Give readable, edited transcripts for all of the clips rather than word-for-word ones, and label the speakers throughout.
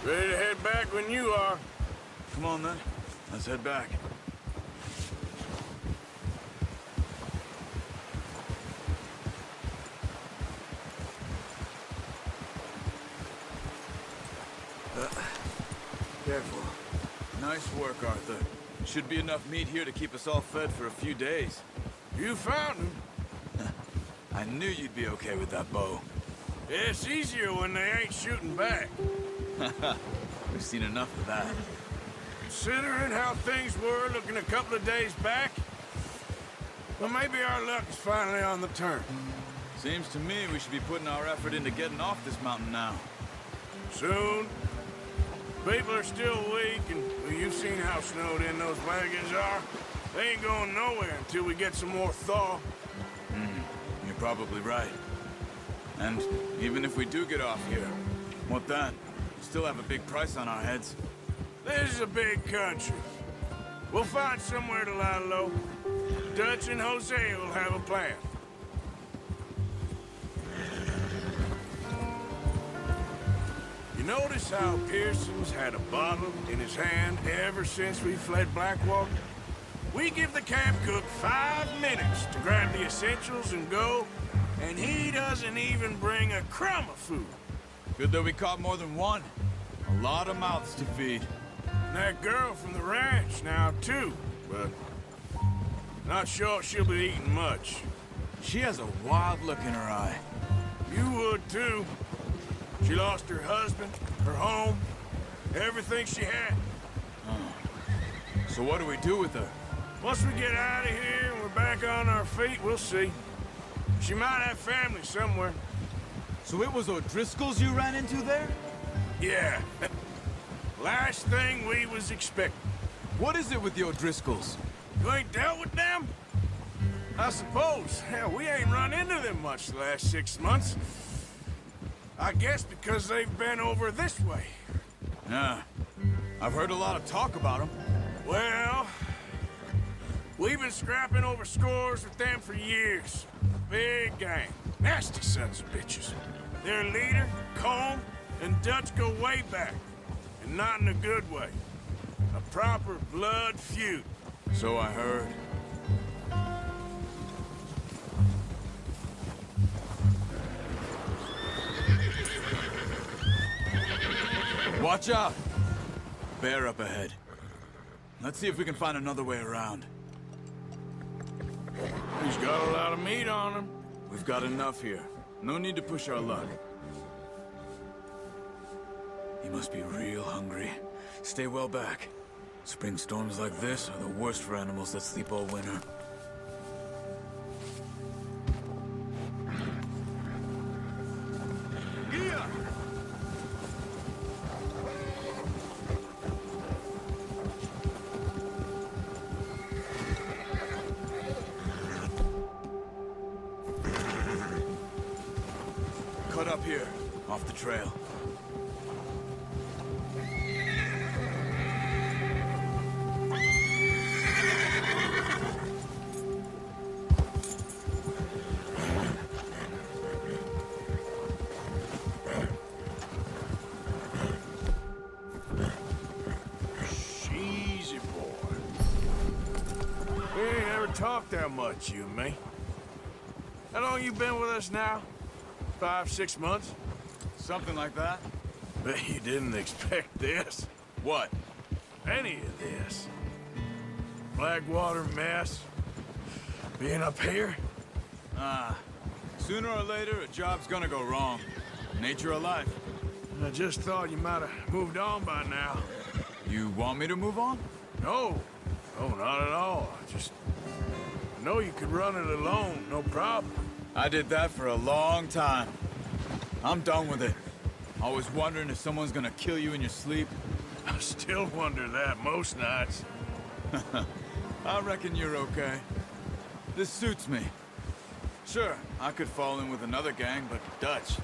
Speaker 1: Ready to head back when you are.
Speaker 2: Come on, then. Let's head back. Careful. Nice work, Arthur. Should be enough meat here to keep us all fed for a few days.
Speaker 1: You found him.
Speaker 2: I knew you'd be okay with that bow.
Speaker 1: It's easier when they ain't shooting back.
Speaker 2: We've seen enough of that.
Speaker 1: Considering how things were looking a couple of days back, well, maybe our luck is finally on the turn.
Speaker 2: Seems to me we should be putting our effort into getting off this mountain now.
Speaker 1: Soon. People are still weak, and well, you've seen how snowed in those wagons are. They ain't going nowhere until we get some more thaw.
Speaker 2: You're probably right. And even if we do get off here, what then? We still have a big price on our heads.
Speaker 1: This is a big country. We'll find somewhere to lie low. Dutch and Hosea will have a plan. You notice how Pearson's had a bottle in his hand ever since we fled Blackwater? We give the camp cook 5 minutes to grab the essentials and go, and he doesn't even bring a crumb of food.
Speaker 2: Good that we caught more than one. A lot of mouths to feed.
Speaker 1: And that girl from the ranch now, too, but not sure she'll be eating much.
Speaker 2: She has a wild look in her eye.
Speaker 1: You would, too. She lost her husband, her home, everything she had.
Speaker 2: So what do we do with her?
Speaker 1: Once we get out of here and we're back on our feet, we'll see. She might have family somewhere.
Speaker 2: So it was O'Driscoll's you ran into there?
Speaker 1: Yeah. Last thing we was expecting.
Speaker 2: What is it with the O'Driscolls?
Speaker 1: You ain't dealt with them? I suppose. Hell, we ain't run into them much the last 6 months. I guess because they've been over this way.
Speaker 2: Yeah. I've heard a lot of talk about them.
Speaker 1: Well, we've been scrapping over scores with them for years. Big gang. Nasty sons of bitches. Their leader, Colm, and Dutch go way back. And not in a good way. A proper blood feud.
Speaker 2: So I heard. Watch out! Bear up ahead. Let's see if we can find another way around.
Speaker 1: He's got a lot of meat on him.
Speaker 2: We've got enough here. No need to push our luck. He must be real hungry. Stay well back. Spring storms like this are the worst for animals that sleep all winter. Yeah! Cut up here, off the trail.
Speaker 1: Easy, boy. We ain't ever talked that much, you and me. How long you been with us now? 5, 6 months?
Speaker 2: Something like that?
Speaker 1: Bet you didn't expect this.
Speaker 2: What?
Speaker 1: Any of this. Blackwater mess. Being up here.
Speaker 2: Sooner or later, a job's gonna go wrong. Nature of life.
Speaker 1: I just thought you might have moved on by now.
Speaker 2: You want me to move on?
Speaker 1: No. No, not at all. I know you could run it alone, no problem.
Speaker 2: I did that for a long time. I'm done with it. Always wondering if someone's gonna kill you in your sleep.
Speaker 1: I still wonder that most nights.
Speaker 2: I reckon you're okay. This suits me. Sure, I could fall in with another gang, but Dutch...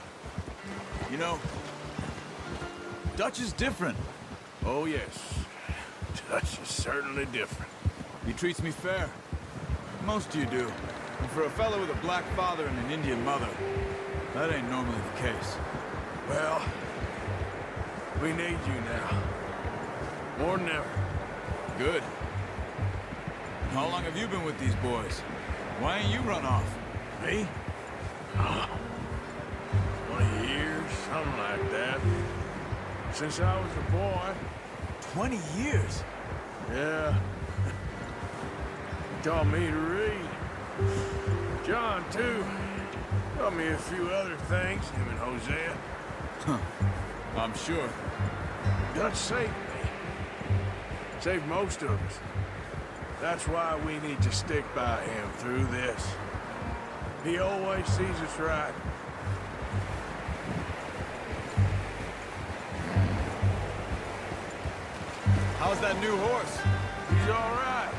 Speaker 2: You know, Dutch is different.
Speaker 1: Oh, yes. Dutch is certainly different.
Speaker 2: He treats me fair. Most of you do. And for a fellow with a black father and an Indian mother, that ain't normally the case.
Speaker 1: Well, We need you now. More than ever.
Speaker 2: Good. How long have you been with these boys? Why ain't you run off?
Speaker 1: Me? 20 years, something like that. Since I was a boy.
Speaker 2: 20 years?
Speaker 1: Yeah. Taught me to read. John, too. Taught me a few other things, him and Hosea.
Speaker 2: Huh. I'm sure.
Speaker 1: Dutch saved me. Saved most of us. That's why we need to stick by him through this. He always sees us right.
Speaker 2: How's that new horse?
Speaker 1: He's all right.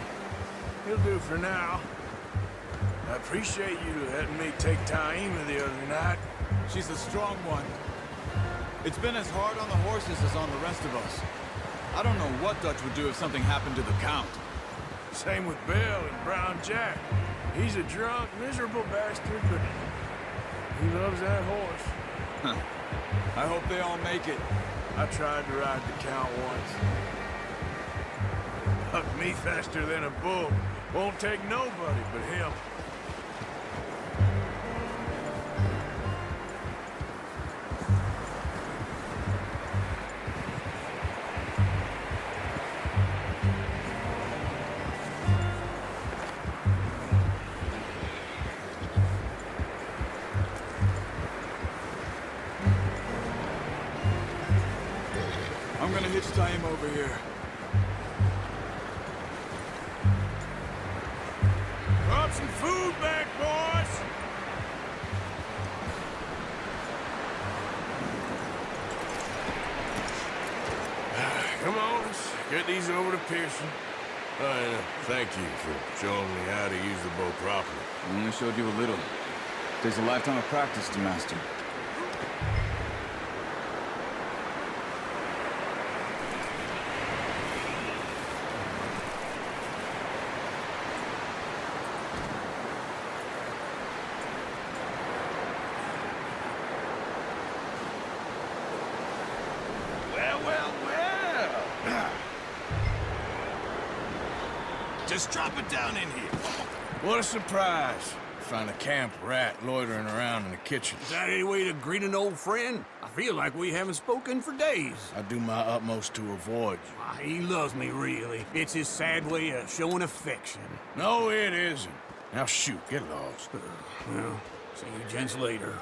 Speaker 1: He'll do for now. I appreciate you letting me take Taima the other night.
Speaker 2: She's a strong one. It's been as hard on the horses as on the rest of us. I don't know what Dutch would do if something happened to the Count.
Speaker 1: Same with Bill and Brown Jack. He's a drunk, miserable bastard, but he loves that horse.
Speaker 2: Huh. I hope they all make it.
Speaker 1: I tried to ride the Count once. Hucked me faster than a bull. Won't take nobody but him.
Speaker 2: I'm gonna hitch Taima over here.
Speaker 1: Brought some food back, boys! Come on, let's get these over to Pearson. And thank you for showing me how to use the bow properly.
Speaker 2: I only showed you a little. Takes a lifetime of practice to master.
Speaker 1: Well. Just drop it down in here. What a surprise. Find a camp rat loitering around in the kitchen.
Speaker 3: Is that any way to greet an old friend? I feel like we haven't spoken for days.
Speaker 1: I do my utmost to avoid you.
Speaker 3: He loves me, really. It's his sad way of showing affection.
Speaker 1: No, it isn't. Now shoot, get lost.
Speaker 3: Well, see you gents later.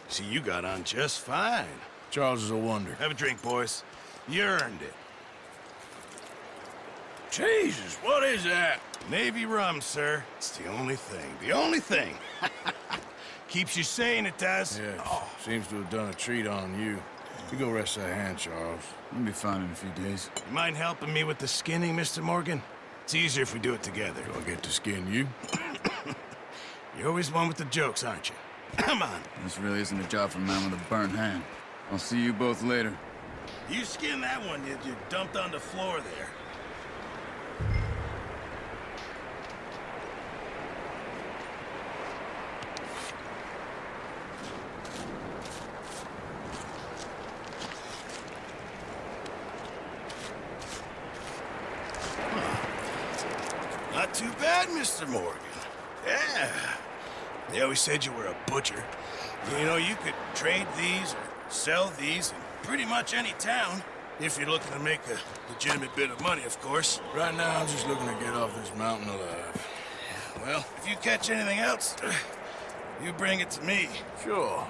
Speaker 4: See, you got on just fine.
Speaker 1: Charles is a wonder.
Speaker 4: Have a drink, boys. You earned it.
Speaker 1: Jesus, what is that?
Speaker 4: Navy rum, sir. It's the only thing. The only thing. Keeps you sane, it does.
Speaker 1: Yes, seems to have done a treat on you. You go rest that hand, Charles.
Speaker 2: You'll be fine in a few days.
Speaker 4: You mind helping me with the skinning, Mr. Morgan? It's easier if we do it together.
Speaker 1: Do I get to skin you?
Speaker 4: You're always one with the jokes, aren't you? Come on.
Speaker 2: This really isn't a job for a man with a burnt hand. I'll see you both later.
Speaker 4: You skinned that one you dumped on the floor there. Not too bad, Mr. Morgan. Yeah. They always said you were a butcher. You know, you could trade these or sell these in pretty much any town. If you're looking to make a legitimate bit of money, of course.
Speaker 1: Right now, I'm just looking to get off this mountain alive.
Speaker 4: Well, if you catch anything else, you bring it to me.
Speaker 1: Sure.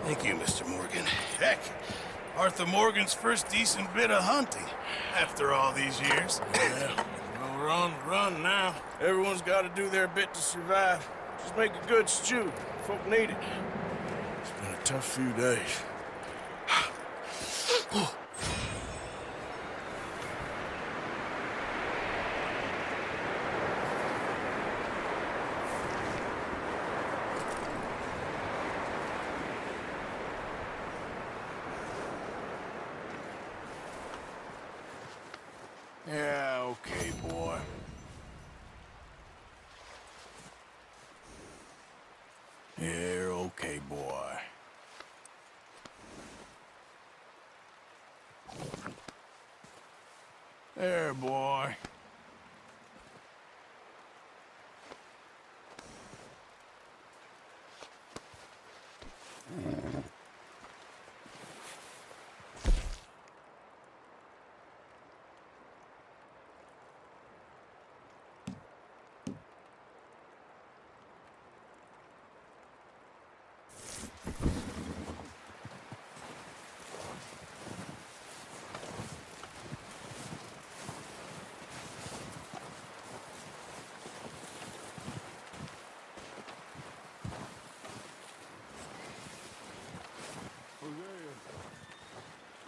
Speaker 4: Thank you, Mr. Morgan. Heck, Arthur Morgan's first decent bit of hunting after all these years.
Speaker 1: Yeah. Well, we're on the run now. Everyone's got to do their bit to survive. Just make a good stew. Folk need it. It's been a tough few days. Yeah, okay, boy. Yeah, okay, boy. There, boy.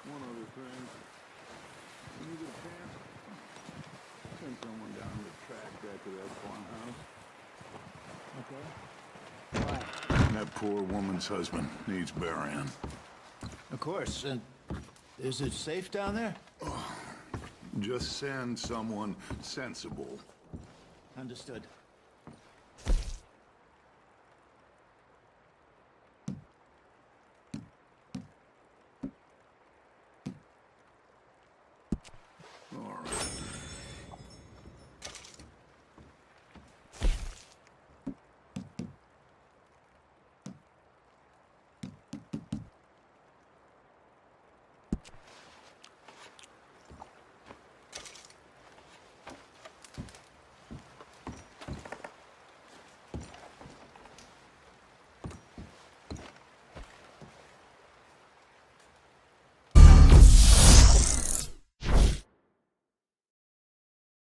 Speaker 5: One other thing. When you get a chance, send someone down to the track back to that farmhouse. Okay? Why? That poor woman's husband needs burying.
Speaker 6: Of course. And is it safe down there?
Speaker 5: Just send someone sensible.
Speaker 6: Understood.